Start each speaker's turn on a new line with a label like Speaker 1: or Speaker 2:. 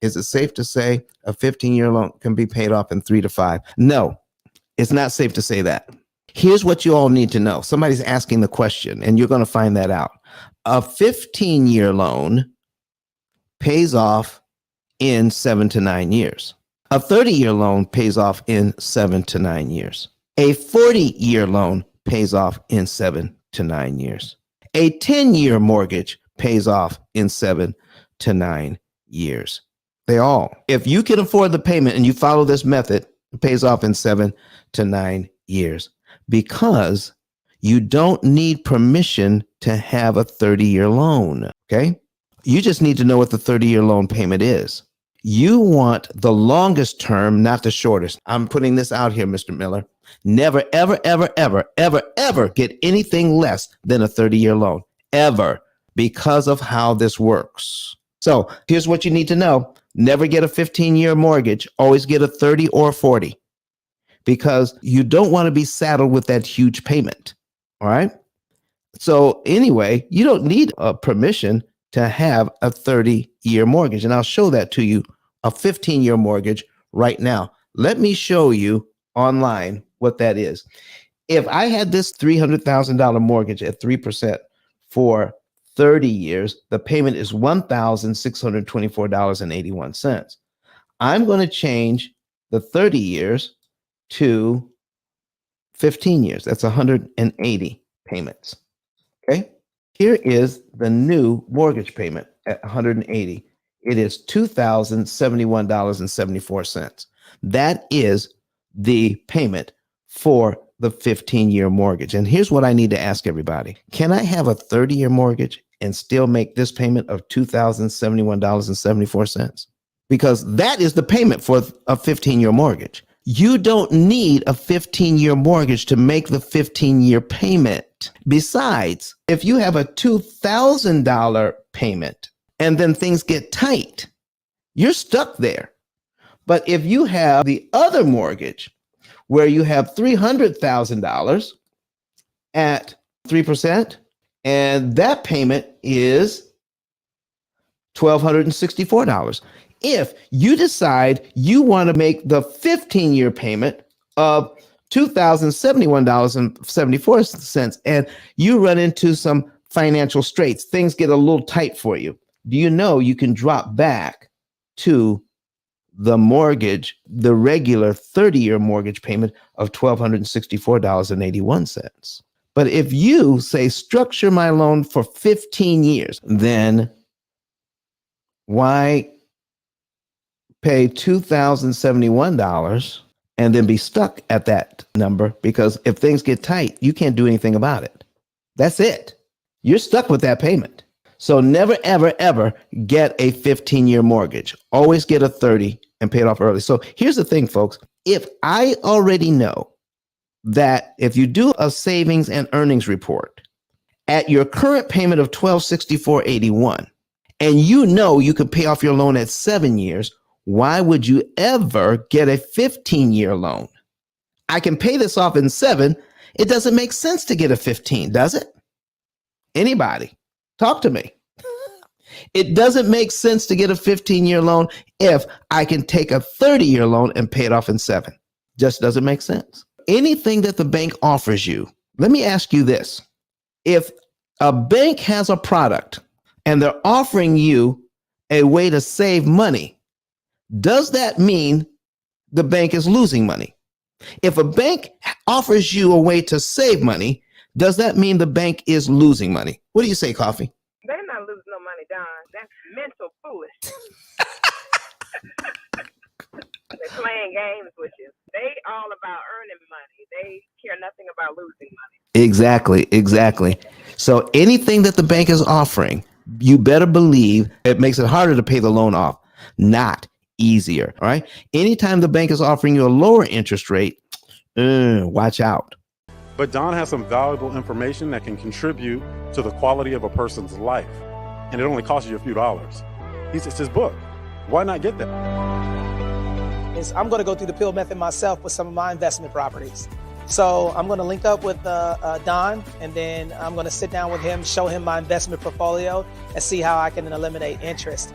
Speaker 1: Is it safe to say a 15-year loan can be paid off in 3 to 5? No, it's not safe to say that. Here's what you all need to know. Somebody's asking the question, and you're going to find that out. A 15-year loan pays off in 7 to 9 years. A 30-year loan pays off in 7 to 9 years. A 40-year loan pays off in 7 to 9 years. A 10-year mortgage pays off in 7 to 9 years. They all. If you can afford the payment and you follow this method, it pays off in 7 to 9 years because you don't need permission to have a 30-year loan, okay? You just need to know what the 30-year loan payment is. You want the longest term, not the shortest. I'm putting this out here, Mr. Miller. Never, ever, ever, ever, ever, ever get anything less than a 30-year loan, ever, because of how this works. So here's what you need to know. Never get a 15-year mortgage. Always get a 30 or 40 because you don't want to be saddled with that huge payment. All right. So anyway, you don't need a permission to have a 30-year mortgage. And I'll show that to you, a 15-year mortgage right now. Let me show you online what that is. If I had this $300,000 mortgage at 3% for 30 years, the payment is $1,624.81. I'm going to change the 30 years to 15 years. That's 180 payments. Okay. Here is the new mortgage payment at 180. It is $2,071.74. That is the payment for the 15-year mortgage. And here's what I need to ask everybody. Can I have a 30-year mortgage and still make this payment of $2,071.74? Because that is the payment for a 15-year mortgage. You don't need a 15-year mortgage to make the 15-year payment. Besides, if you have a $2,000 payment and then things get tight, you're stuck there. But if you have the other mortgage where you have $300,000 at 3%, and that payment is $1,264. If you decide you want to make the 15-year payment of $2,071.74 and you run into some financial straits, things get a little tight for you, do you know you can drop back to the mortgage, the regular 30-year mortgage payment of $1,264.81. But if you say structure my loan for 15 years, then why pay $2,071 and then be stuck at that number? Because if things get tight, you can't do anything about it. That's it. You're stuck with that payment. So never, ever, ever get a 15-year mortgage. Always get a 30 and pay it off early. So here's the thing, folks. If I already know that if you do a savings and earnings report at your current payment of $1,264.81, and you know you could pay off your loan at 7 years, why would you ever get a 15-year loan? I can pay this off in 7. It doesn't make sense to get a 15, does it? Anybody? Talk to me. It doesn't make sense to get a 15-year loan if I can take a 30-year loan and pay it off in 7. Just doesn't make sense. Anything that the bank offers you, let me ask you this. If a bank has a product and they're offering you a way to save money, does that mean the bank is losing money? If a bank offers you a way to save money, does that mean the bank is losing money? What do you say, Coffee?
Speaker 2: They're not losing no money, Don. That's mental foolish. They're playing games with you. They all about earning money. They care nothing about losing money.
Speaker 1: Exactly. So anything that the bank is offering, you better believe it makes it harder to pay the loan off, not easier. All right. Anytime the bank is offering you a lower interest rate, watch out.
Speaker 3: But Don has some valuable information that can contribute to the quality of a person's life. And it only costs you a few dollars. It's his book. Why not get that?
Speaker 4: I'm going to go through the P.I.L.L method myself with some of my investment properties. So I'm going to link up with Don, and then I'm going to sit down with him, show him my investment portfolio, and see how I can eliminate interest.